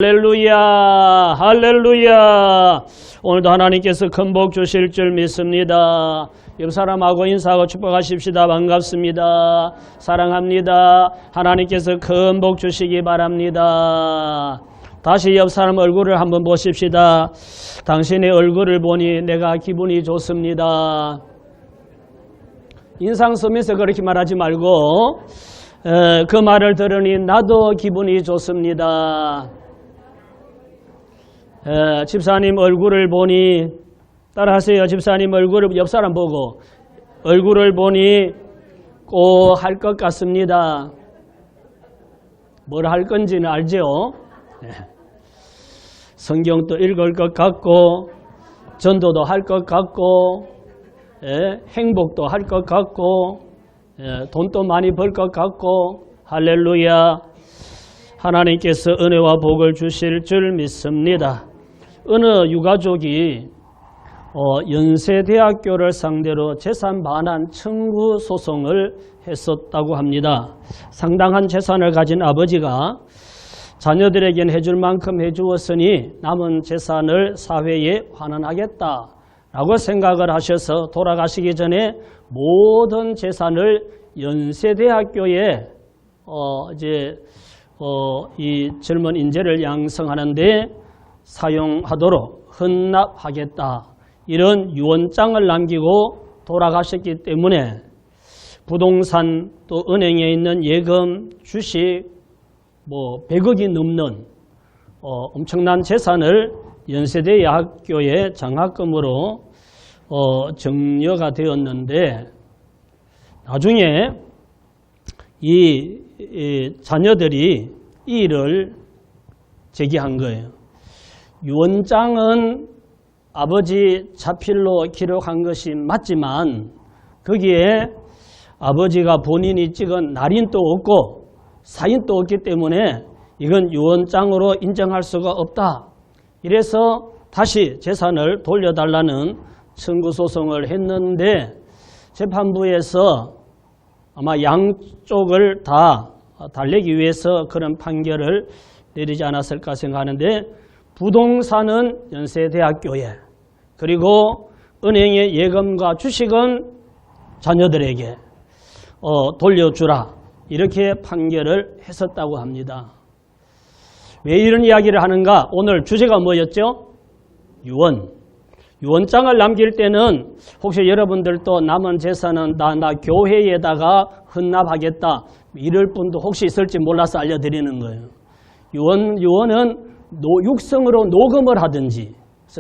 할렐루야, 할렐루야. 오늘도 하나님께서 큰 복 주실 줄 믿습니다. 옆 사람하고 인사하고 축복하십시다. 반갑습니다. 사랑합니다. 하나님께서 큰 복 주시기 바랍니다. 다시 옆 사람 얼굴을 한번 보십시다. 당신의 얼굴을 보니 내가 기분이 좋습니다. 인상 쓰면서 그렇게 말하지 말고 그 말을 들으니 나도 기분이 좋습니다. 집사님 얼굴을 보니, 따라하세요. 집사님 얼굴을 옆 사람 보고 얼굴을 보니 꼭 할 것 같습니다. 뭘 할 건지는 알죠? 성경도 읽을 것 같고, 전도도 할 것 같고, 행복도 할 것 같고, 돈도 많이 벌 것 같고, 할렐루야. 하나님께서 은혜와 복을 주실 줄 믿습니다. 어느 유가족이 연세대학교를 상대로 재산 반환 청구 소송을 했었다고 합니다. 상당한 재산을 가진 아버지가 자녀들에겐 해줄 만큼 해주었으니 남은 재산을 사회에 환원하겠다라고 생각을 하셔서 돌아가시기 전에 모든 재산을 연세대학교에 이 젊은 인재를 양성하는데 사용하도록 헌납하겠다, 이런 유언장을 남기고 돌아가셨기 때문에 부동산 또 은행에 있는 예금, 주식 100억이 넘는 엄청난 재산을 연세대학교에 장학금으로 증여가 되었는데, 나중에 이 자녀들이 이 일을 제기한 거예요. 유언장은 아버지 자필로 기록한 것이 맞지만 거기에 아버지가 본인이 찍은 날인도 없고 사인도 없기 때문에 이건 유언장으로 인정할 수가 없다. 이래서 다시 재산을 돌려달라는 청구소송을 했는데 재판부에서 아마 양쪽을 다 달래기 위해서 그런 판결을 내리지 않았을까 생각하는데, 부동산은 연세대학교에, 그리고 은행의 예금과 주식은 자녀들에게 돌려주라, 이렇게 판결을 했었다고 합니다. 왜 이런 이야기를 하는가? 오늘 주제가 뭐였죠? 유언장을 남길 때는 혹시 여러분들도 남은 재산은 나 교회에다가 헌납하겠다, 이럴 분도 혹시 있을지 몰라서 알려드리는 거예요. 유언은 육성으로 녹음을 하든지,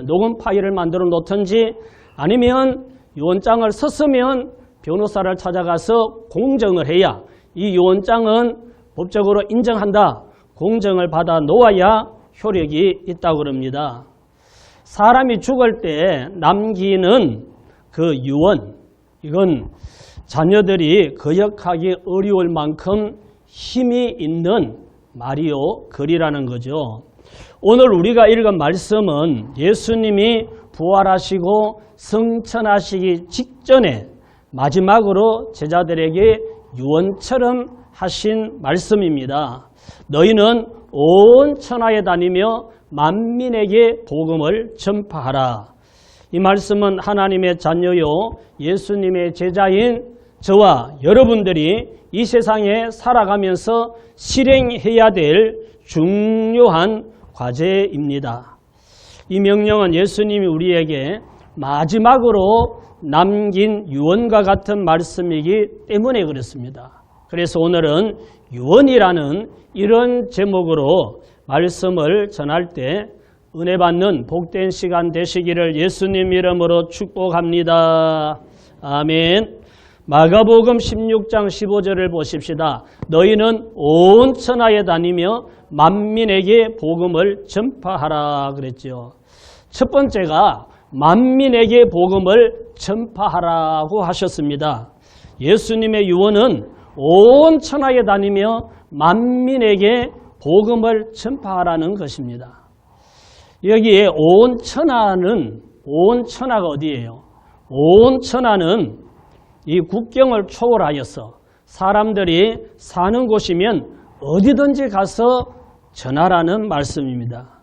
녹음 파일을 만들어 놓든지, 아니면 유언장을 썼으면 변호사를 찾아가서 공정을 해야 이 유언장은 법적으로 인정한다, 공정을 받아 놓아야 효력이 있다고 그럽니다. 사람이 죽을 때 남기는 그 유언, 이건 자녀들이 거역하기 어려울 만큼 힘이 있는 말이요 글이라는 거죠. 오늘 우리가 읽은 말씀은 예수님이 부활하시고 성천하시기 직전에 마지막으로 제자들에게 유언처럼 하신 말씀입니다. 너희는 온 천하에 다니며 만민에게 복음을 전파하라. 이 말씀은 하나님의 자녀요 예수님의 제자인 저와 여러분들이 이 세상에 살아가면서 실행해야 될 중요한 과제입니다. 이 명령은 예수님이 우리에게 마지막으로 남긴 유언과 같은 말씀이기 때문에 그렇습니다. 그래서 오늘은 유언이라는 이런 제목으로 말씀을 전할 때 은혜 받는 복된 시간 되시기를 예수님 이름으로 축복합니다. 아멘. 마가복음 16장 15절을 보십시다. 너희는 온 천하에 다니며 만민에게 복음을 전파하라 그랬죠. 첫 번째가 만민에게 복음을 전파하라고 하셨습니다. 예수님의 유언은 온 천하에 다니며 만민에게 복음을 전파하라는 것입니다. 여기에 온 천하가 어디예요? 온 천하는 이 국경을 초월하여서 사람들이 사는 곳이면 어디든지 가서 전하라는 말씀입니다.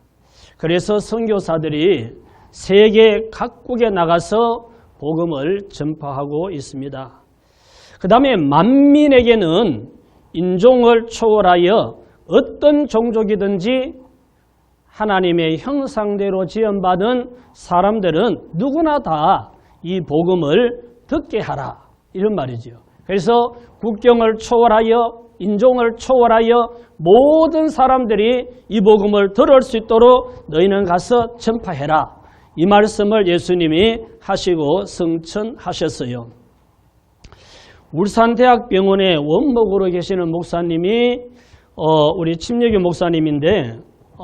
그래서 선교사들이 세계 각국에 나가서 복음을 전파하고 있습니다. 그 다음에 만민에게는 인종을 초월하여 어떤 종족이든지 하나님의 형상대로 지음받은 사람들은 누구나 다 이 복음을 듣게 하라, 이런 말이죠. 그래서 국경을 초월하여 인종을 초월하여 모든 사람들이 이 복음을 들을 수 있도록 너희는 가서 전파해라, 이 말씀을 예수님이 하시고 성천하셨어요. 울산대학병원의 원목으로 계시는 목사님이 우리 침례교 목사님인데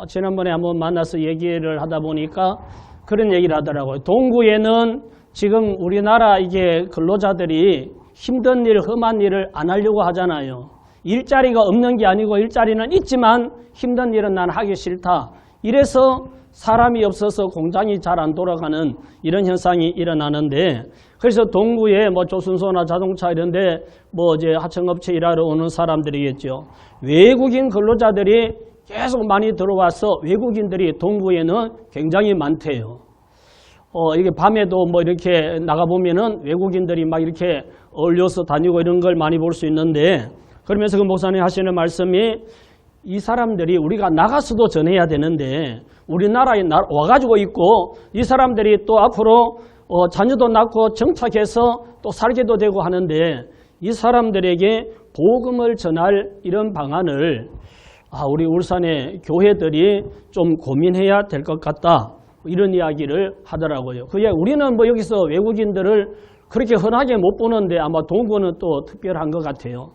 지난번에 한번 만나서 얘기를 하다 보니까 그런 얘기를 하더라고요. 동구에는 지금 우리나라 이게 근로자들이 힘든 일, 험한 일을 안 하려고 하잖아요. 일자리가 없는 게 아니고 일자리는 있지만 힘든 일은 난 하기 싫다. 이래서 사람이 없어서 공장이 잘 안 돌아가는 이런 현상이 일어나는데, 그래서 동구에 뭐 조선소나 자동차 이런데 뭐 이제 하청업체 일하러 오는 사람들이겠죠. 외국인 근로자들이 계속 많이 들어와서 외국인들이 동구에는 굉장히 많대요. 이게 밤에도 뭐 이렇게 나가보면은 외국인들이 막 이렇게 어울려서 다니고 이런 걸 많이 볼 수 있는데, 그러면서 그 목사님 하시는 말씀이 이 사람들이 우리가 나가서도 전해야 되는데 우리나라에 와가지고 있고 이 사람들이 또 앞으로 자녀도 낳고 정착해서 또 살게도 되고 하는데 이 사람들에게 복음을 전할 이런 방안을 우리 울산의 교회들이 좀 고민해야 될 것 같다, 이런 이야기를 하더라고요. 우리는 뭐 여기서 외국인들을 그렇게 흔하게 못 보는데 아마 동구는 또 특별한 것 같아요.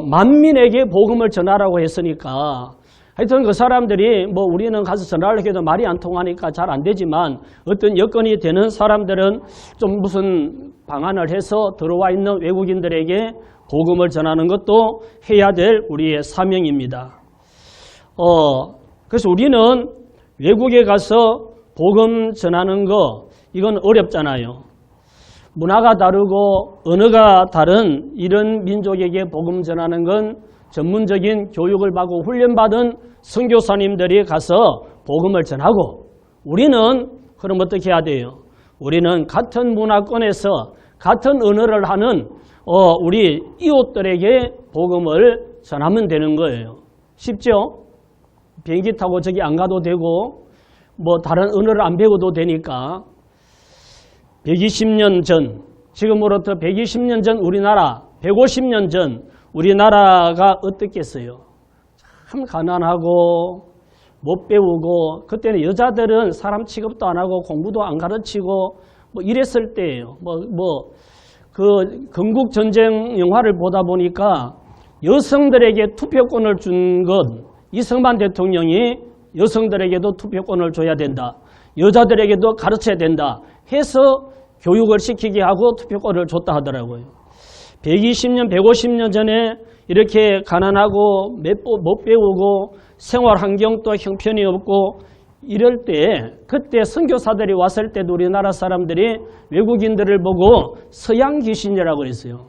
만민에게 복음을 전하라고 했으니까 하여튼 그 사람들이 뭐 우리는 가서 전하려고 해도 말이 안 통하니까 잘 안 되지만 어떤 여건이 되는 사람들은 좀 무슨 방안을 해서 들어와 있는 외국인들에게 복음을 전하는 것도 해야 될 우리의 사명입니다. 그래서 우리는 외국에 가서 복음 전하는 거 이건 어렵잖아요. 문화가 다르고 언어가 다른 이런 민족에게 복음 전하는 건 전문적인 교육을 받고 훈련받은 선교사님들이 가서 복음을 전하고, 우리는 그럼 어떻게 해야 돼요? 우리는 같은 문화권에서 같은 언어를 하는 우리 이웃들에게 복음을 전하면 되는 거예요. 쉽죠? 비행기 타고 저기 안 가도 되고 뭐 다른 언어를 안 배워도 되니까. 120년 전, 지금으로부터 120년 전 우리나라, 150년 전 우리나라가 어떻겠어요? 참 가난하고 못 배우고, 그때는 여자들은 사람 취급도 안 하고 공부도 안 가르치고 뭐 이랬을 때예요. 그 건국 전쟁 영화를 보다 보니까 여성들에게 투표권을 준 건 이승만 대통령이 여성들에게도 투표권을 줘야 된다, 여자들에게도 가르쳐야 된다 해서 교육을 시키게 하고 투표권을 줬다 하더라고요. 120년, 150년 전에 이렇게 가난하고 못 배우고 생활 환경도 형편이 없고 이럴 때, 그때 선교사들이 왔을 때도 우리나라 사람들이 외국인들을 보고 서양 귀신이라고 그랬어요.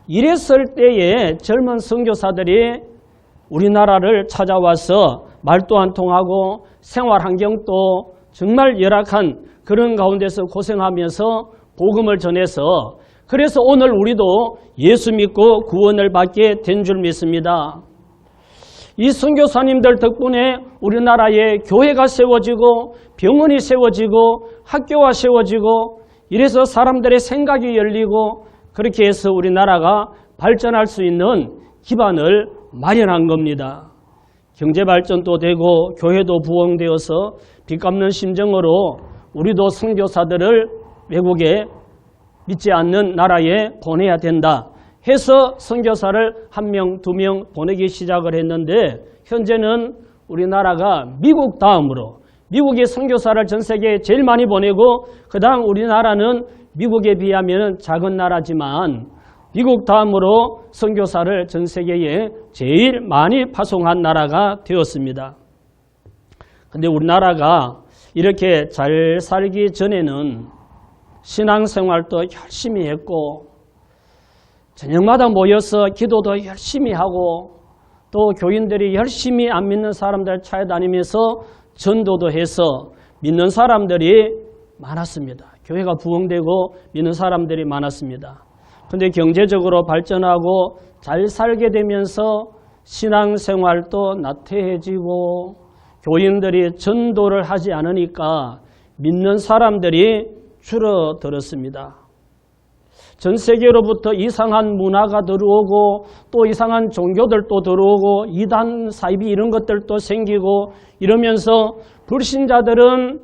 이랬을 때에 젊은 선교사들이 우리나라를 찾아와서 말도 안 통하고 생활 환경도 정말 열악한 그런 가운데서 고생하면서 복음을 전해서, 그래서 오늘 우리도 예수 믿고 구원을 받게 된 줄 믿습니다. 이 선교사님들 덕분에 우리나라에 교회가 세워지고 병원이 세워지고 학교가 세워지고 이래서 사람들의 생각이 열리고 그렇게 해서 우리나라가 발전할 수 있는 기반을 마련한 겁니다. 경제발전도 되고 교회도 부흥되어서 빚 갚는 심정으로 우리도 선교사들을 외국에 믿지 않는 나라에 보내야 된다 해서 선교사를 1명, 2명 보내기 시작을 했는데, 현재는 우리나라가 미국 다음으로, 미국이 선교사를 전 세계에 제일 많이 보내고 그 다음 우리나라는 미국에 비하면 작은 나라지만 미국 다음으로 선교사를 전 세계에 제일 많이 파송한 나라가 되었습니다. 근데 우리나라가 이렇게 잘 살기 전에는 신앙생활도 열심히 했고 저녁마다 모여서 기도도 열심히 하고 또 교인들이 열심히 안 믿는 사람들 찾아다니면서 전도도 해서 믿는 사람들이 많았습니다. 교회가 부흥되고 믿는 사람들이 많았습니다. 그런데 경제적으로 발전하고 잘 살게 되면서 신앙생활도 나태해지고 교인들이 전도를 하지 않으니까 믿는 사람들이 줄어들었습니다. 전 세계로부터 이상한 문화가 들어오고 또 이상한 종교들도 들어오고 이단 사이비 이런 것들도 생기고 이러면서 불신자들은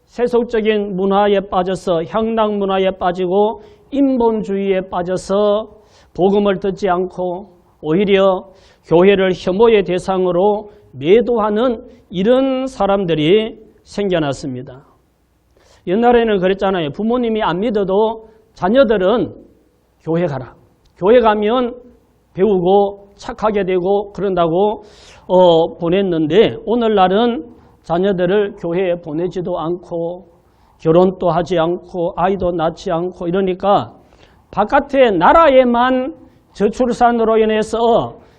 세속적인 문화에 빠져서 향락 문화에 빠지고 인본주의에 빠져서 복음을 듣지 않고 오히려 교회를 혐오의 대상으로 매도하는 이런 사람들이 생겨났습니다. 옛날에는 그랬잖아요. 부모님이 안 믿어도 자녀들은 교회 가라. 교회 가면 배우고 착하게 되고 그런다고 보냈는데 오늘날은 자녀들을 교회에 보내지도 않고 결혼도 하지 않고 아이도 낳지 않고 이러니까 바깥의 나라에만 저출산으로 인해서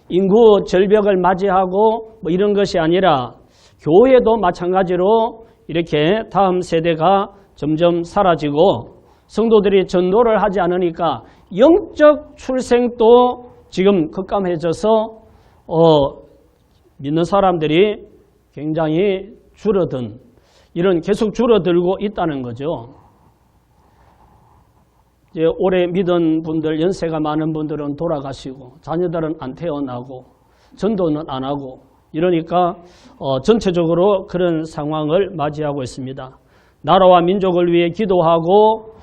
인구 절벽을 맞이하고 뭐 이런 것이 아니라 교회도 마찬가지로 이렇게 다음 세대가 점점 사라지고 성도들이 전도를 하지 않으니까 영적 출생도 지금 급감해져서 믿는 사람들이 굉장히 줄어든 이런 계속 줄어들고 있다는 거죠. 이제 오래 믿은 분들, 연세가 많은 분들은 돌아가시고 자녀들은 안 태어나고 전도는 안 하고 이러니까 전체적으로 그런 상황을 맞이하고 있습니다. 나라와 민족을 위해 기도하고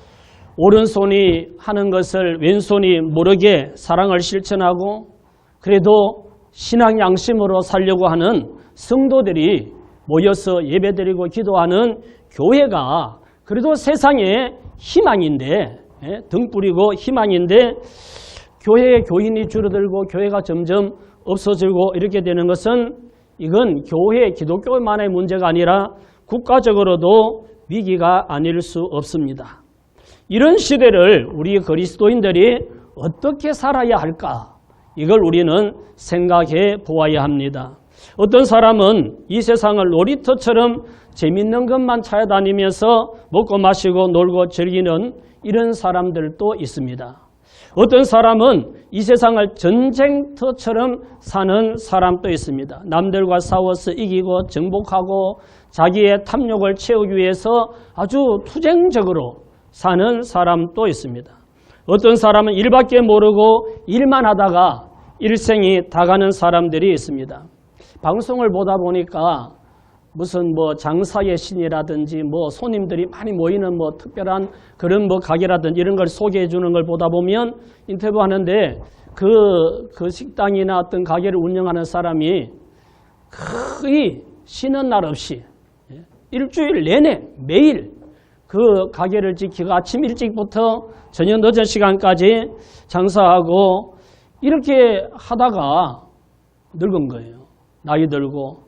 오른손이 하는 것을 왼손이 모르게 사랑을 실천하고 그래도 신앙 양심으로 살려고 하는 성도들이 모여서 예배드리고 기도하는 교회가 그래도 세상의 희망인데 등불이고 희망인데 교회의 교인이 줄어들고 교회가 점점 없어지고 이렇게 되는 것은 이건 교회 기독교만의 문제가 아니라 국가적으로도 위기가 아닐 수 없습니다. 이런 시대를 우리 그리스도인들이 어떻게 살아야 할까? 이걸 우리는 생각해 보아야 합니다. 어떤 사람은 이 세상을 놀이터처럼 재밌는 것만 찾아다니면서 먹고 마시고 놀고 즐기는 이런 사람들도 있습니다. 어떤 사람은 이 세상을 전쟁터처럼 사는 사람도 있습니다. 남들과 싸워서 이기고 정복하고 자기의 탐욕을 채우기 위해서 아주 투쟁적으로 사는 사람도 있습니다. 어떤 사람은 일밖에 모르고 일만 하다가 일생이 다 가는 사람들이 있습니다. 방송을 보다 보니까 무슨 뭐 장사의 신이라든지 뭐 손님들이 많이 모이는 뭐 특별한 그런 뭐 가게라든지 이런 걸 소개해 주는 걸 보다 보면 인터뷰하는데 그 식당이나 어떤 가게를 운영하는 사람이 거의 쉬는 날 없이 일주일 내내 매일 그 가게를 지키고 아침 일찍부터 저녁 늦은 시간까지 장사하고 이렇게 하다가 늙은 거예요. 나이 들고.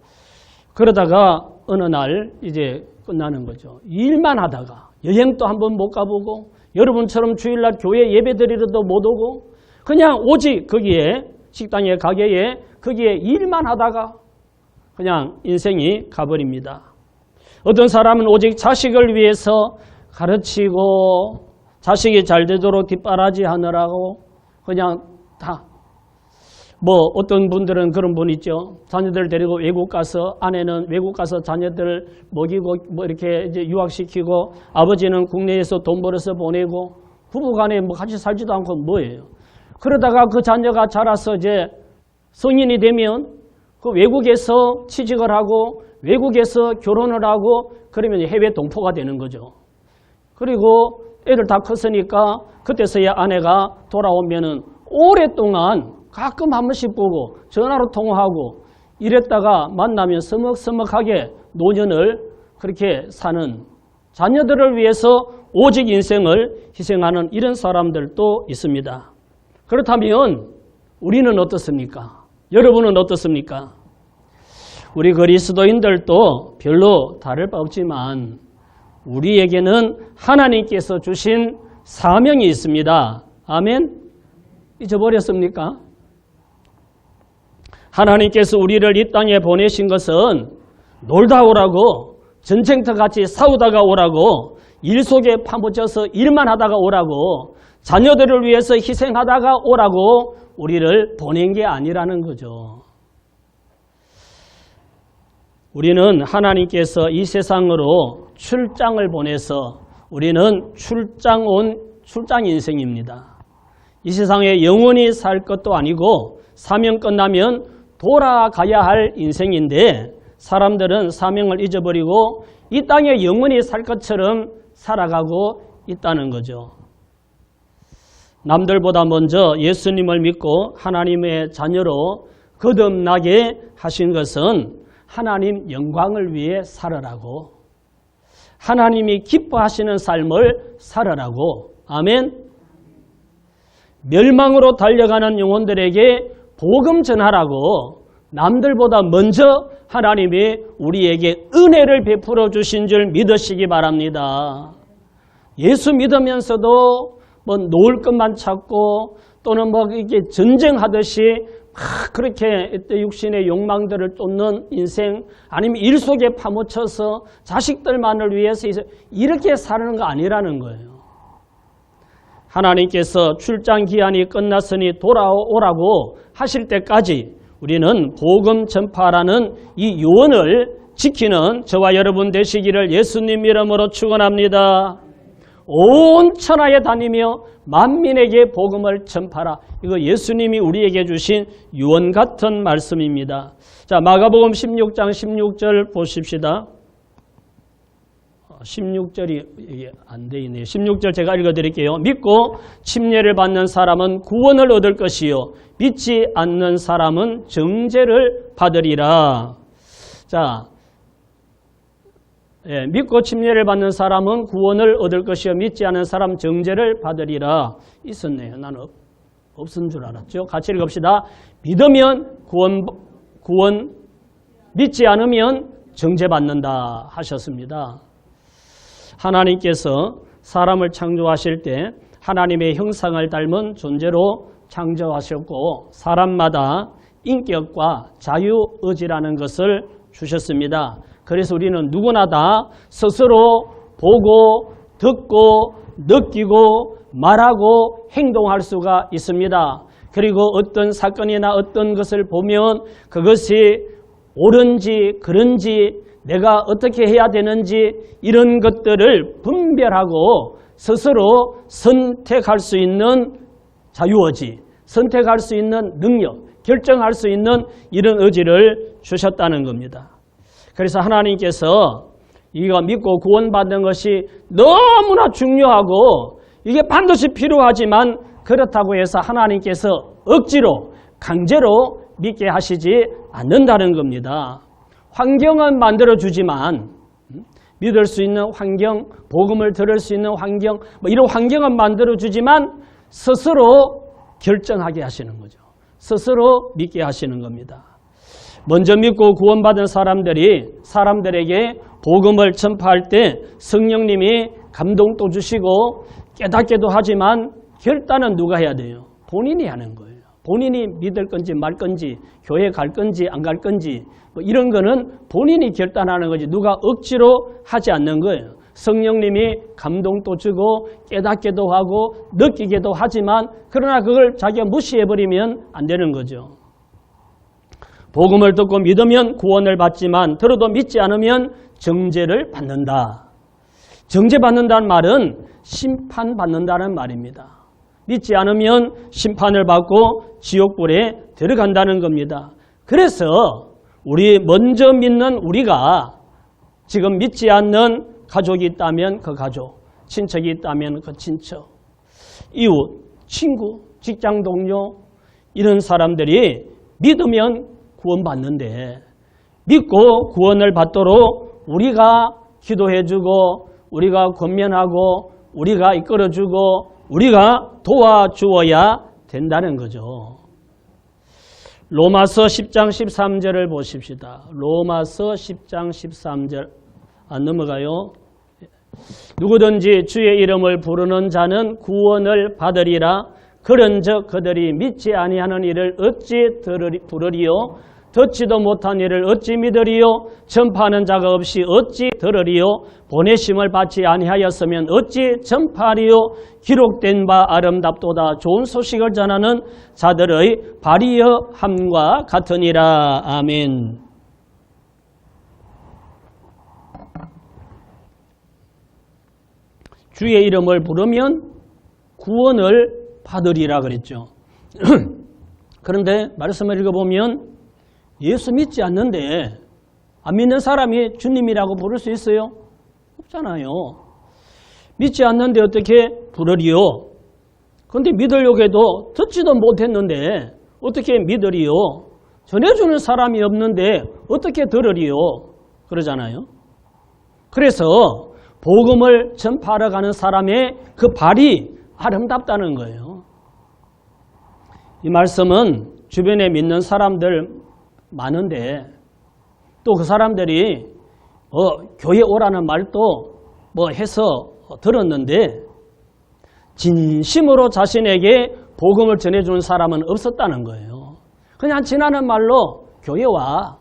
그러다가 어느 날 이제 끝나는 거죠. 일만 하다가 여행도 한번 못 가보고 여러분처럼 주일날 교회 예배드리러도 못 오고 그냥 오직 거기에 식당에 가게에 거기에 일만 하다가 그냥 인생이 가버립니다. 어떤 사람은 오직 자식을 위해서 가르치고 자식이 잘 되도록 뒷바라지 하느라고 그냥 다 뭐 어떤 분들은 그런 분 있죠. 자녀들 데리고 외국 가서 아내는 외국 가서 자녀들 먹이고 뭐 이렇게 이제 유학시키고 아버지는 국내에서 돈 벌어서 보내고 부부간에 뭐 같이 살지도 않고 뭐예요. 그러다가 그 자녀가 자라서 이제 성인이 되면 그 외국에서 취직을 하고 외국에서 결혼을 하고 그러면 해외 동포가 되는 거죠. 그리고 애들 다 컸으니까 그때서야 아내가 돌아오면은 오랫동안 가끔 한 번씩 보고 전화로 통화하고 이랬다가 만나면 서먹서먹하게 노년을 그렇게 사는 자녀들을 위해서 오직 인생을 희생하는 이런 사람들도 있습니다. 그렇다면 우리는 어떻습니까? 여러분은 어떻습니까? 우리 그리스도인들도 별로 다를 바 없지만 우리에게는 하나님께서 주신 사명이 있습니다. 아멘? 잊어버렸습니까? 하나님께서 우리를 이 땅에 보내신 것은 놀다 오라고, 전쟁터같이 싸우다가 오라고, 일 속에 파묻혀서 일만 하다가 오라고, 자녀들을 위해서 희생하다가 오라고 우리를 보낸 게 아니라는 거죠. 우리는 하나님께서 이 세상으로 출장을 보내서 우리는 출장 인생입니다. 이 세상에 영원히 살 것도 아니고 사명 끝나면 돌아가야 할 인생인데 사람들은 사명을 잊어버리고 이 땅에 영원히 살 것처럼 살아가고 있다는 거죠. 남들보다 먼저 예수님을 믿고 하나님의 자녀로 거듭나게 하신 것은 하나님 영광을 위해 살아라고, 하나님이 기뻐하시는 삶을 살아라고. 아멘. 멸망으로 달려가는 영혼들에게 복음 전하라고, 남들보다 먼저 하나님이 우리에게 은혜를 베풀어 주신 줄 믿으시기 바랍니다. 예수 믿으면서도 뭐 놓을 것만 찾고 또는 뭐 이렇게 전쟁하듯이 막 그렇게 육신의 욕망들을 쫓는 인생, 아니면 일 속에 파묻혀서 자식들만을 위해서 이렇게 사는 거 아니라는 거예요. 하나님께서 출장 기한이 끝났으니 돌아오라고 하실 때까지 우리는 복음 전파라는 이 유언을 지키는 저와 여러분 되시기를 예수님 이름으로 축원합니다. 온 천하에 다니며 만민에게 복음을 전파라. 이거 예수님이 우리에게 주신 유언 같은 말씀입니다. 자, 마가복음 16장 16절 보십시다. 16절이 이게 안 돼 있네요. 16절 제가 읽어드릴게요. 믿고 침례를 받는 사람은 구원을 얻을 것이요 믿지 않는 사람은 정죄를 받으리라. 자, 믿고 침례를 받는 사람은 구원을 얻을 것이요 믿지 않는 사람 정죄를 받으리라. 있었네요. 나는 없은 줄 알았죠. 같이 읽읍시다. 믿으면 구원, 믿지 않으면 정죄받는다 하셨습니다. 하나님께서 사람을 창조하실 때 하나님의 형상을 닮은 존재로 창조하셨고 사람마다 인격과 자유의지라는 것을 주셨습니다. 그래서 우리는 누구나 다 스스로 보고 듣고 느끼고 말하고 행동할 수가 있습니다. 그리고 어떤 사건이나 어떤 것을 보면 그것이 옳은지 그른지 내가 어떻게 해야 되는지 이런 것들을 분별하고 스스로 선택할 수 있는 자유의지, 선택할 수 있는 능력, 결정할 수 있는 이런 의지를 주셨다는 겁니다. 그래서 하나님께서 이거 믿고 구원받는 것이 너무나 중요하고 이게 반드시 필요하지만 그렇다고 해서 하나님께서 억지로 강제로 믿게 하시지 않는다는 겁니다. 환경은 만들어주지만 믿을 수 있는 환경, 복음을 들을 수 있는 환경, 뭐 이런 환경은 만들어주지만 스스로 결정하게 하시는 거죠. 스스로 믿게 하시는 겁니다. 먼저 믿고 구원받은 사람들에게 복음을 전파할 때 성령님이 감동도 주시고 깨닫게도 하지만 결단은 누가 해야 돼요? 본인이 하는 거예요. 본인이 믿을 건지 말 건지 교회 갈 건지 안 갈 건지 뭐 이런 거는 본인이 결단하는 거지 누가 억지로 하지 않는 거예요. 성령님이 감동도 주고 깨닫게도 하고 느끼게도 하지만 그러나 그걸 자기가 무시해버리면 안 되는 거죠. 복음을 듣고 믿으면 구원을 받지만 들어도 믿지 않으면 정죄를 받는다. 정죄받는다는 말은 심판받는다는 말입니다. 믿지 않으면 심판을 받고 지옥불에 들어간다는 겁니다. 그래서 우리 먼저 믿는 우리가 지금 믿지 않는 가족이 있다면 그 가족, 친척이 있다면 그 친척, 이웃, 친구, 직장 동료 이런 사람들이 믿으면 구원받는데 믿고 구원을 받도록 우리가 기도해주고 우리가 권면하고 우리가 이끌어주고 우리가 도와주어야 된다는 거죠. 로마서 10장 13절을 보십시다. 로마서 10장 13절 안 넘어가요. 누구든지 주의 이름을 부르는 자는 구원을 받으리라. 그런즉 그들이 믿지 아니하는 이를 어찌 들으리요? 듣지도 못한 이를 어찌 믿으리요? 전파하는 자가 없이 어찌 들으리요? 보내심을 받지 아니하였으면 어찌 전파하리요? 기록된 바 아름답도다. 좋은 소식을 전하는 자들의 발이여함과 같으니라. 아멘. 주의 이름을 부르면 구원을 받으리라 그랬죠. 그런데 말씀을 읽어보면 예수 믿지 않는데 안 믿는 사람이 주님이라고 부를 수 있어요? 없잖아요. 믿지 않는데 어떻게 부르리요? 그런데 믿으려고 해도 듣지도 못했는데 어떻게 믿으리요? 전해주는 사람이 없는데 어떻게 들으리요? 그러잖아요. 그래서 복음을 전파하러 가는 사람의 그 발이 아름답다는 거예요. 이 말씀은 주변에 믿는 사람들 많은데 또 그 사람들이 교회 오라는 말도 해서 들었는데 진심으로 자신에게 복음을 전해주는 사람은 없었다는 거예요. 그냥 지나는 말로 교회 와.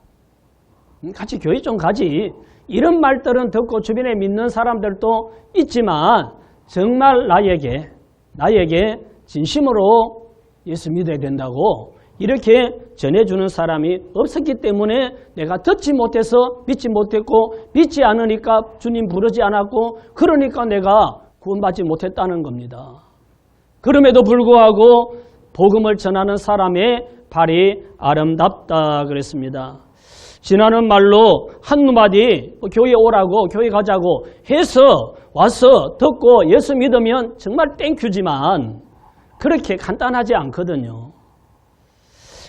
같이 교회 좀 가지. 이런 말들은 듣고 주변에 믿는 사람들도 있지만 정말 나에게 진심으로 예수 믿어야 된다고 이렇게 전해주는 사람이 없었기 때문에 내가 듣지 못해서 믿지 못했고 믿지 않으니까 주님 부르지 않았고 그러니까 내가 구원받지 못했다는 겁니다. 그럼에도 불구하고 복음을 전하는 사람의 발이 아름답다 그랬습니다. 지나는 말로 한마디 교회 오라고 교회 가자고 해서 와서 듣고 예수 믿으면 정말 땡큐지만 그렇게 간단하지 않거든요.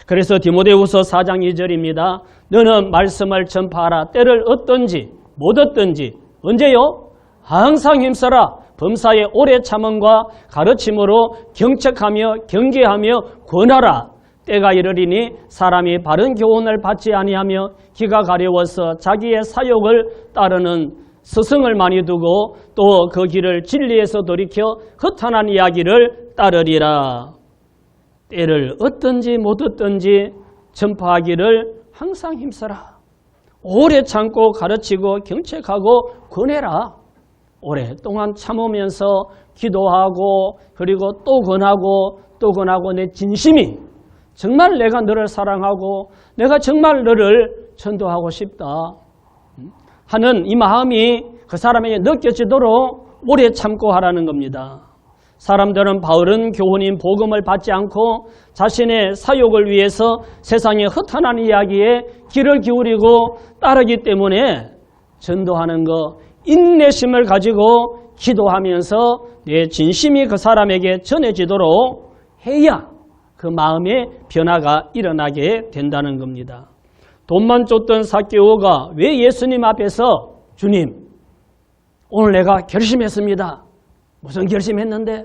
그래서 디모데후서 4장 2절입니다. 너는 말씀을 전파하라. 때를 얻든지 못 얻든지 언제요? 항상 힘써라. 범사의 오래 참음과 가르침으로 경책하며 경계하며 권하라. 때가 이르리니 사람이 바른 교훈을 받지 아니하며 기가 가려워서 자기의 사욕을 따르는 스승을 많이 두고 또 그 길을 진리에서 돌이켜 허탄한 이야기를 따르리라. 때를 얻든지 못 얻든지 전파하기를 항상 힘써라. 오래 참고 가르치고 경책하고 권해라. 오랫동안 참으면서 기도하고 그리고 또 권하고 내 진심이 정말 내가 너를 사랑하고 내가 정말 너를 전도하고 싶다 하는 이 마음이 그 사람에게 느껴지도록 오래 참고 하라는 겁니다. 사람들은 바울은 교훈인 복음을 받지 않고 자신의 사욕을 위해서 세상의 허탄한 이야기에 귀를 기울이고 따르기 때문에 전도하는 거 인내심을 가지고 기도하면서 내 진심이 그 사람에게 전해지도록 해야 그 마음의 변화가 일어나게 된다는 겁니다. 돈만 쫓던 삭개오가 왜 예수님 앞에서 주님 오늘 내가 결심했습니다. 무슨 결심했는데?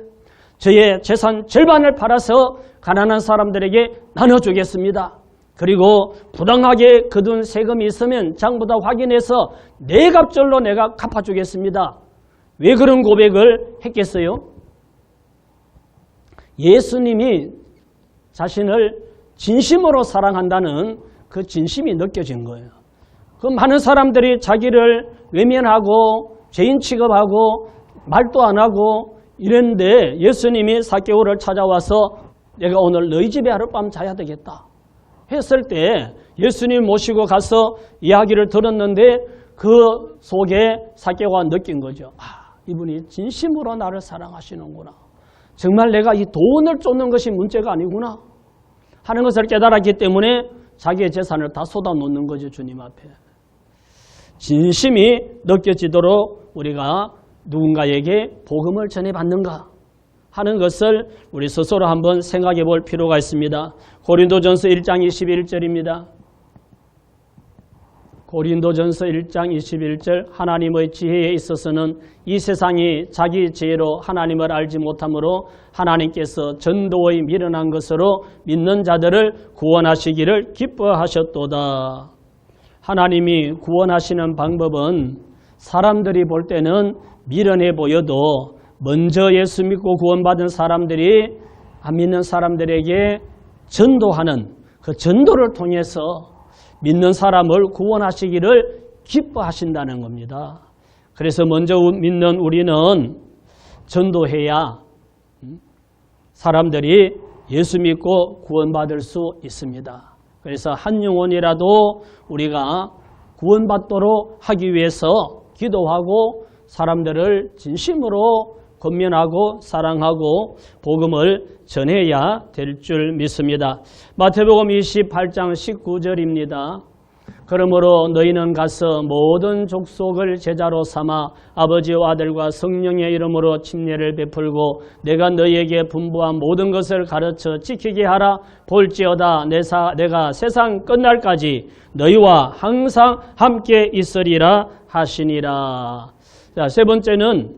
저의 재산 절반을 팔아서 가난한 사람들에게 나눠주겠습니다. 그리고 부당하게 거둔 세금이 있으면 장부다 확인해서 네 갑절로 내가 갚아주겠습니다. 왜 그런 고백을 했겠어요? 예수님이 자신을 진심으로 사랑한다는 그 진심이 느껴진 거예요. 그 많은 사람들이 자기를 외면하고 죄인 취급하고 말도 안 하고 이랬는데 예수님이 삭개오를 찾아와서 내가 오늘 너희 집에 하룻밤 자야 되겠다 했을 때 예수님 모시고 가서 이야기를 들었는데 그 속에 삭개오가 느낀 거죠. 이분이 진심으로 나를 사랑하시는구나. 정말 내가 이 돈을 쫓는 것이 문제가 아니구나 하는 것을 깨달았기 때문에 자기의 재산을 다 쏟아놓는 거죠. 주님 앞에. 진심이 느껴지도록 우리가 누군가에게 복음을 전해받는가 하는 것을 우리 스스로 한번 생각해 볼 필요가 있습니다. 고린도전서 1장 21절입니다. 고린도전서 1장 21절 하나님의 지혜에 있어서는 이 세상이 자기 지혜로 하나님을 알지 못하므로 하나님께서 전도의 미련한 것으로 믿는 자들을 구원하시기를 기뻐하셨도다. 하나님이 구원하시는 방법은 사람들이 볼 때는 미련해 보여도 먼저 예수 믿고 구원받은 사람들이 안 믿는 사람들에게 전도하는 그 전도를 통해서 믿는 사람을 구원하시기를 기뻐하신다는 겁니다. 그래서 먼저 믿는 우리는 전도해야 사람들이 예수 믿고 구원받을 수 있습니다. 그래서 한 영혼이라도 우리가 구원받도록 하기 위해서 기도하고 사람들을 진심으로 권면하고 사랑하고 복음을 전해야 될 줄 믿습니다. 마태복음 28장 19절입니다. 그러므로 너희는 가서 모든 족속을 제자로 삼아 아버지와 아들과 성령의 이름으로 침례를 베풀고 내가 너희에게 분부한 모든 것을 가르쳐 지키게 하라. 볼지어다 내가 세상 끝날까지 너희와 항상 함께 있으리라 하시니라. 자, 세 번째는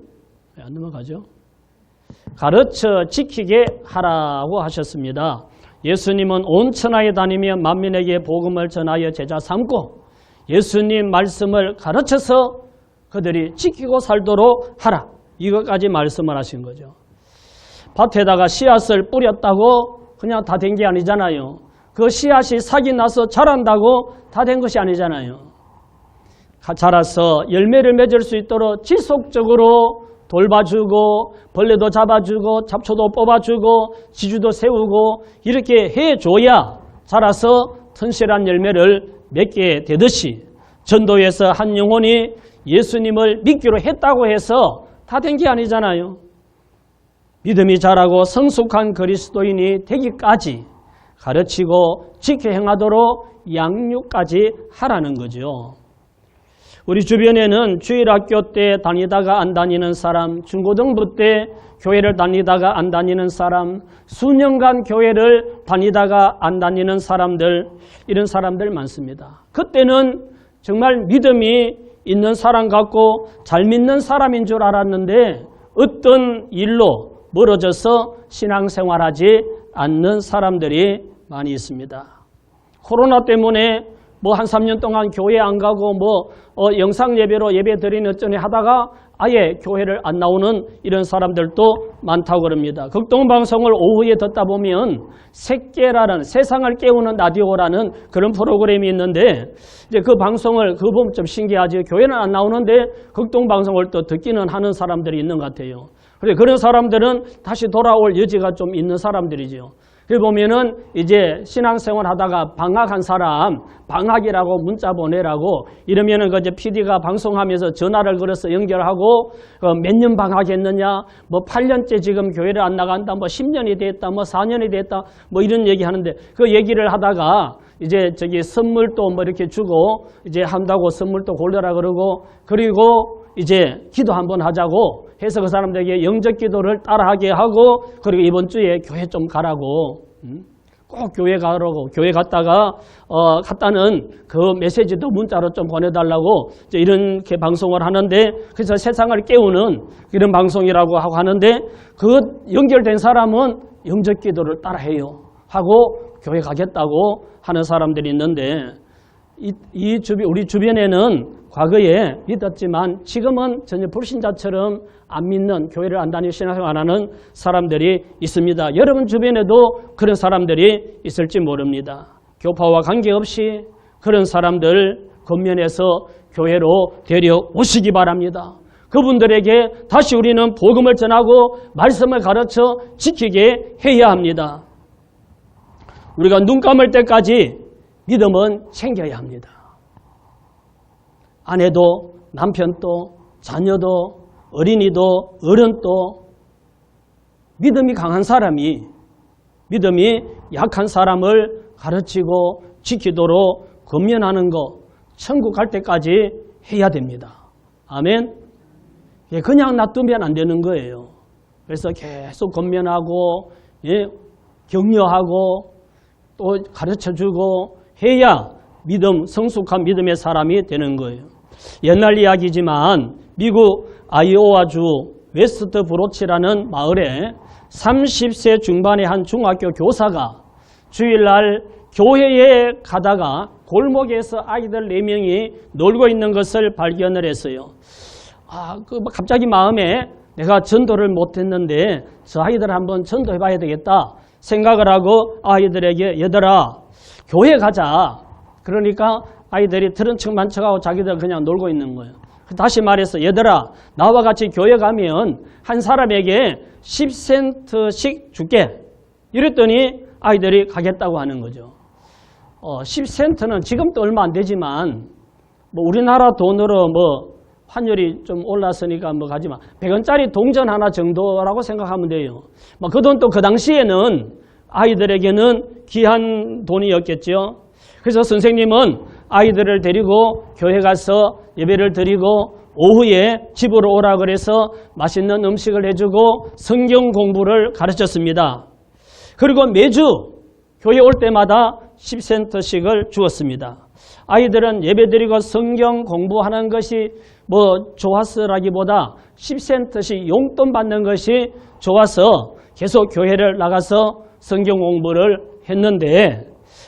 안 넘어가죠. 가르쳐 지키게 하라고 하셨습니다. 예수님은 온 천하에 다니며 만민에게 복음을 전하여 제자 삼고 예수님 말씀을 가르쳐서 그들이 지키고 살도록 하라. 이것까지 말씀을 하신 거죠. 밭에다가 씨앗을 뿌렸다고 그냥 다 된 게 아니잖아요. 그 씨앗이 싹이 나서 자란다고 다 된 것이 아니잖아요. 자라서 열매를 맺을 수 있도록 지속적으로 돌봐주고 벌레도 잡아주고 잡초도 뽑아주고 지주도 세우고 이렇게 해줘야 자라서 튼실한 열매를 맺게 되듯이 전도에서 한 영혼이 예수님을 믿기로 했다고 해서 다 된 게 아니잖아요. 믿음이 자라고 성숙한 그리스도인이 되기까지 가르치고 지켜 행하도록 양육까지 하라는 거죠. 우리 주변에는 주일학교 때 다니다가 안 다니는 사람, 중고등부 때 교회를 다니다가 안 다니는 사람, 수년간 교회를 다니다가 안 다니는 사람들, 이런 사람들 많습니다. 그때는 정말 믿음이 있는 사람 같고 잘 믿는 사람인 줄 알았는데 어떤 일로 멀어져서 신앙생활하지 않는 사람들이 많이 있습니다. 코로나 때문에 뭐 한 3년 동안 교회 안 가고 영상 예배로 예배 드리는 어쩌니 하다가 아예 교회를 안 나오는 이런 사람들도 많다고 그럽니다. 극동방송을 오후에 듣다 보면 새깨라는 세상을 깨우는 라디오라는 그런 프로그램이 있는데 이제 그 방송을 그거 보면 좀 신기하지. 교회는 안 나오는데 극동방송을 또 듣기는 하는 사람들이 있는 것 같아요. 그래 그런 사람들은 다시 돌아올 여지가 좀 있는 사람들이죠. 그래 보면은 이제 신앙생활 하다가 방학한 사람 방학이라고 문자 보내라고 이러면은 그 이제 PD가 방송하면서 전화를 걸어서 연결하고 몇 년 방학했느냐 뭐 8년째 지금 교회를 안 나간다 뭐 10년이 됐다 뭐 4년이 됐다 뭐 이런 얘기 하는데 그 얘기를 하다가 이제 저기 선물도 뭐 이렇게 주고 이제 한다고 선물도 골라라 그러고 그리고 이제 기도 한번 하자고 해서 그 사람들에게 영적 기도를 따라하게 하고 그리고 이번 주에 교회 좀 가라고 꼭 교회 가라고 교회 갔다가 갔다는 그 메시지도 문자로 좀 보내달라고 이렇게 방송을 하는데 그래서 세상을 깨우는 이런 방송이라고 하고 하는데 그 연결된 사람은 영적 기도를 따라해요 하고 교회 가겠다고 하는 사람들이 있는데 우리 주변에는 과거에 믿었지만 지금은 전혀 불신자처럼 안 믿는 교회를 안 다니고 신앙생활 안 하는 사람들이 있습니다. 여러분 주변에도 그런 사람들이 있을지 모릅니다. 교파와 관계없이 그런 사람들 겉면에서 교회로 데려오시기 바랍니다. 그분들에게 다시 우리는 복음을 전하고 말씀을 가르쳐 지키게 해야 합니다. 우리가 눈 감을 때까지 믿음은 챙겨야 합니다. 아내도 남편도 자녀도 어린이도 어른도 믿음이 강한 사람이 믿음이 약한 사람을 가르치고 지키도록 권면하는 거 천국 갈 때까지 해야 됩니다. 아멘. 그냥 놔두면 안 되는 거예요. 그래서 계속 권면하고 격려하고 또 가르쳐주고 해야 믿음, 성숙한 믿음의 사람이 되는 거예요. 옛날 이야기지만 미국 아이오와주 웨스트 브로치라는 마을에 30세 중반의 한 중학교 교사가 주일날 교회에 가다가 골목에서 아이들 4명이 놀고 있는 것을 발견을 했어요. 갑자기 마음에 내가 전도를 못했는데 저 아이들 한번 전도해 봐야 되겠다 생각을 하고 아이들에게 얘들아 교회 가자. 그러니까 아이들이 들은 척만 척하고 자기들 그냥 놀고 있는 거예요. 다시 말해서 얘들아 나와 같이 교회 가면 한 사람에게 10센트씩 줄게. 이랬더니 아이들이 가겠다고 하는 거죠. 10센트는 지금도 얼마 안 되지만 뭐 우리나라 돈으로 뭐 환율이 좀 올랐으니까 뭐 가지만 100원짜리 동전 하나 정도라고 생각하면 돼요. 뭐 그 돈도 그 당시에는 아이들에게는 귀한 돈이었겠죠. 그래서 선생님은 아이들을 데리고 교회 가서 예배를 드리고 오후에 집으로 오라 그래서 맛있는 음식을 해주고 성경 공부를 가르쳤습니다. 그리고 매주 교회 올 때마다 10센트씩을 주었습니다. 아이들은 예배드리고 성경 공부하는 것이 뭐 좋았으라기보다 10센트씩 용돈 받는 것이 좋아서 계속 교회를 나가서 성경 공부를 했는데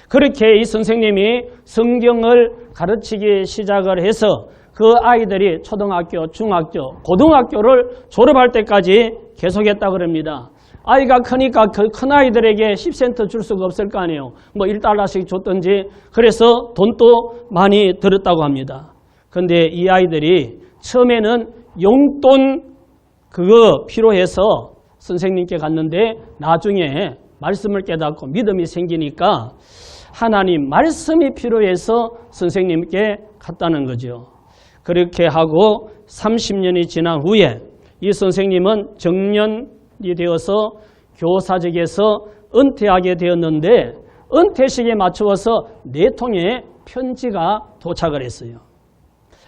그렇게 이 선생님이 성경을 가르치기 시작을 해서 그 아이들이 초등학교, 중학교, 고등학교를 졸업할 때까지 계속했다고 그럽니다. 아이가 크니까 그 큰 아이들에게 10센트 줄 수가 없을 거 아니에요. 뭐 1달러씩 줬던지 그래서 돈도 많이 들었다고 합니다. 그런데 이 아이들이 처음에는 용돈 그거 필요해서 선생님께 갔는데 나중에 말씀을 깨닫고 믿음이 생기니까 하나님 말씀이 필요해서 선생님께 갔다는 거죠. 그렇게 하고 30년이 지난 후에 이 선생님은 정년이 되어서 교사직에서 은퇴하게 되었는데 은퇴식에 맞추어서 4통의 편지가 도착을 했어요.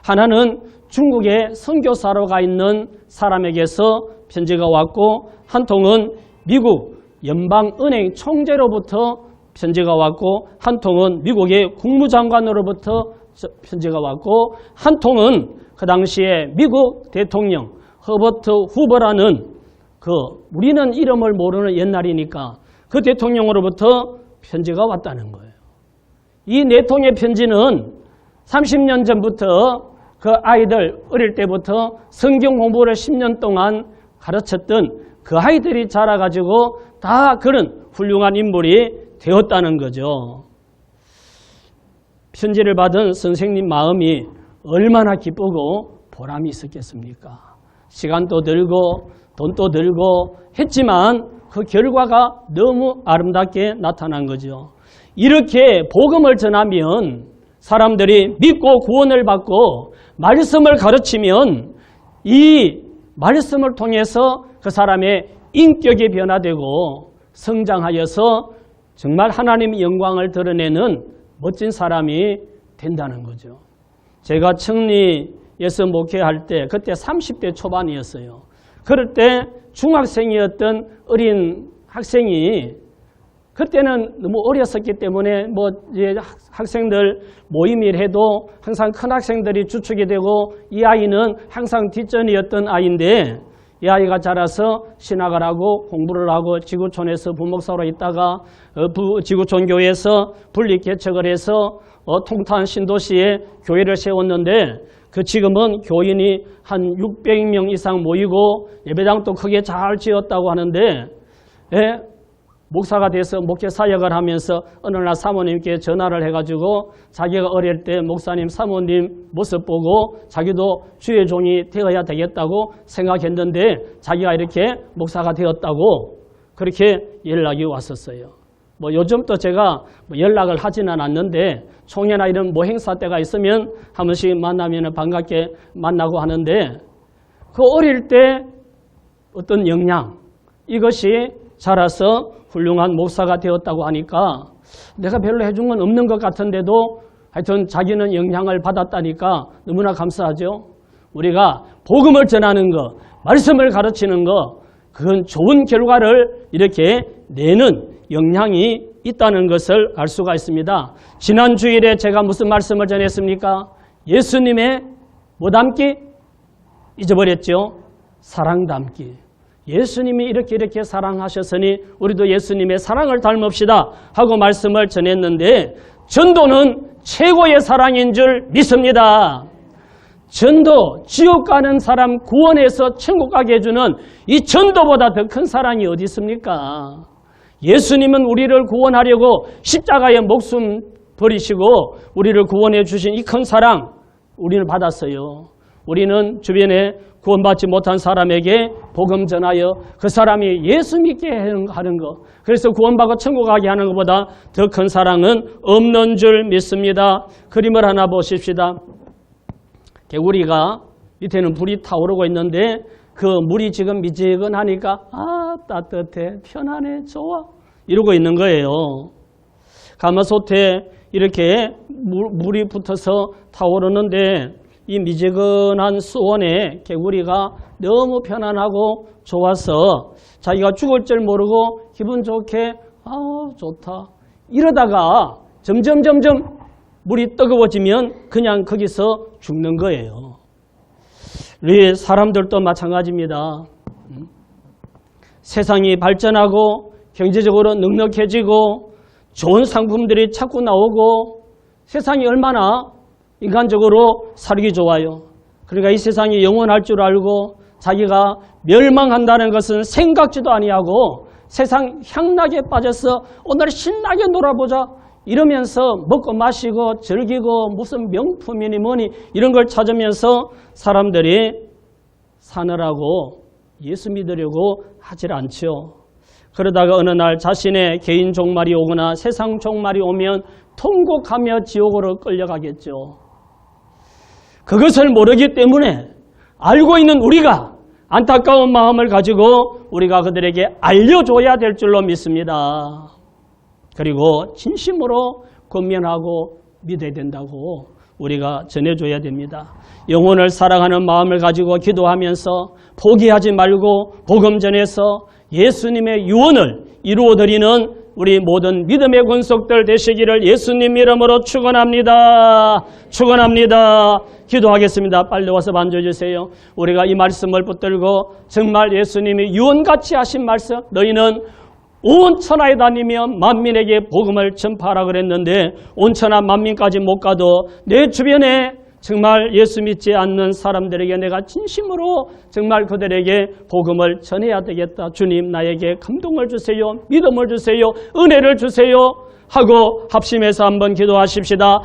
하나는 중국에 선교사로 가 있는 사람에게서 편지가 왔고 한 통은 미국 연방은행 총재로부터 편지가 왔고 한 통은 미국의 국무장관으로부터 편지가 왔고 한 통은 그 당시에 미국 대통령 허버트 후보라는 그 우리는 이름을 모르는 옛날이니까 그 대통령으로부터 편지가 왔다는 거예요. 이 4통의 편지는 30년 전부터 그 아이들 어릴 때부터 성경 공부를 10년 동안 가르쳤던 그 아이들이 자라가지고 다 그런 훌륭한 인물이 되었다는 거죠. 편지를 받은 선생님 마음이 얼마나 기쁘고 보람이 있었겠습니까? 시간도 들고 돈도 들고 했지만 그 결과가 너무 아름답게 나타난 거죠. 이렇게 복음을 전하면 사람들이 믿고 구원을 받고 말씀을 가르치면 이 말씀을 통해서 그 사람의 인격이 변화되고 성장하여서 정말 하나님의 영광을 드러내는 멋진 사람이 된다는 거죠. 제가 청리에서 목회할 때 그때 30대 초반이었어요. 그럴 때 중학생이었던 어린 학생이 그때는 너무 어렸었기 때문에 뭐 이제 학생들 모임을 해도 항상 큰 학생들이 주축이 되고 이 아이는 항상 뒷전이었던 아이인데 이 아이가 자라서 신학을 하고 공부를 하고 지구촌에서 부목사로 있다가 지구촌 교회에서 분리 개척을 해서 통탄 신도시에 교회를 세웠는데 그 지금은 교인이 한 600명 이상 모이고 예배당도 크게 잘 지었다고 하는데 목사가 돼서 목회 사역을 하면서 어느 날 사모님께 전화를 해가지고 자기가 어릴 때 목사님 사모님 모습 보고 자기도 주의 종이 되어야 되겠다고 생각했는데 자기가 이렇게 목사가 되었다고 그렇게 연락이 왔었어요. 뭐 요즘 또 제가 연락을 하지는 않는데 총회나 이런 뭐 행사 때가 있으면 한 번씩 만나면 반갑게 만나고 하는데 그 어릴 때 어떤 역량 이것이 자라서 훌륭한 목사가 되었다고 하니까 내가 별로 해준 건 없는 것 같은데도 하여튼 자기는 영향을 받았다니까 너무나 감사하죠. 우리가 복음을 전하는 것, 말씀을 가르치는 것, 그건 좋은 결과를 이렇게 내는 영향이 있다는 것을 알 수가 있습니다. 지난 주일에 제가 무슨 말씀을 전했습니까? 예수님의 뭐 담기? 잊어버렸죠? 사랑 담기. 예수님이 이렇게 사랑하셨으니 우리도 예수님의 사랑을 닮읍시다 하고 말씀을 전했는데 전도는 최고의 사랑인 줄 믿습니다. 전도, 지옥 가는 사람 구원해서 천국 가게 해주는 이 전도보다 더 큰 사랑이 어디 있습니까? 예수님은 우리를 구원하려고 십자가에 목숨 버리시고 우리를 구원해 주신 이 큰 사랑 우리는 받았어요. 우리는 주변에 구원받지 못한 사람에게 복음 전하여 그 사람이 예수 믿게 하는 것, 그래서 구원받고 천국 가게 하는 것보다 더 큰 사랑은 없는 줄 믿습니다. 그림을 하나 보십시다. 개구리가 밑에는 불이 타오르고 있는데 그 물이 지금 미지근하니까 따뜻해, 편안해, 좋아 이러고 있는 거예요. 가마솥에 이렇게 물이 붙어서 타오르는데 이 미지근한 수온에 개구리가 너무 편안하고 좋아서 자기가 죽을 줄 모르고 기분 좋게 좋다 이러다가 점점 물이 뜨거워지면 그냥 거기서 죽는 거예요. 우리 사람들도 마찬가지입니다. 세상이 발전하고 경제적으로 넉넉해지고 좋은 상품들이 자꾸 나오고 세상이 얼마나 인간적으로 살기 좋아요. 그러니까 이 세상이 영원할 줄 알고 자기가 멸망한다는 것은 생각지도 아니하고 세상 향락에 빠져서 오늘 신나게 놀아보자 이러면서 먹고 마시고 즐기고 무슨 명품이니 뭐니 이런 걸 찾으면서 사람들이 사느라고 예수 믿으려고 하질 않죠. 그러다가 어느 날 자신의 개인 종말이 오거나 세상 종말이 오면 통곡하며 지옥으로 끌려가겠죠. 그것을 모르기 때문에 알고 있는 우리가 안타까운 마음을 가지고 우리가 그들에게 알려줘야 될 줄로 믿습니다. 그리고 진심으로 권면하고 믿어야 된다고 우리가 전해줘야 됩니다. 영혼을 사랑하는 마음을 가지고 기도하면서 포기하지 말고 복음 전해서 예수님의 유언을 이루어드리는 우리 모든 믿음의 권속들 되시기를 예수님 이름으로 축원합니다. 축원합니다. 기도하겠습니다. 빨리 와서 만져주세요. 우리가 이 말씀을 붙들고 정말 예수님이 유언같이 하신 말씀, 너희는 온 천하에 다니며 만민에게 복음을 전파하라 그랬는데 온 천하 만민까지 못 가도 내 주변에 정말 예수 믿지 않는 사람들에게 내가 진심으로 정말 그들에게 복음을 전해야 되겠다. 주님 나에게 감동을 주세요. 믿음을 주세요. 은혜를 주세요. 하고 합심해서 한번 기도하십시다.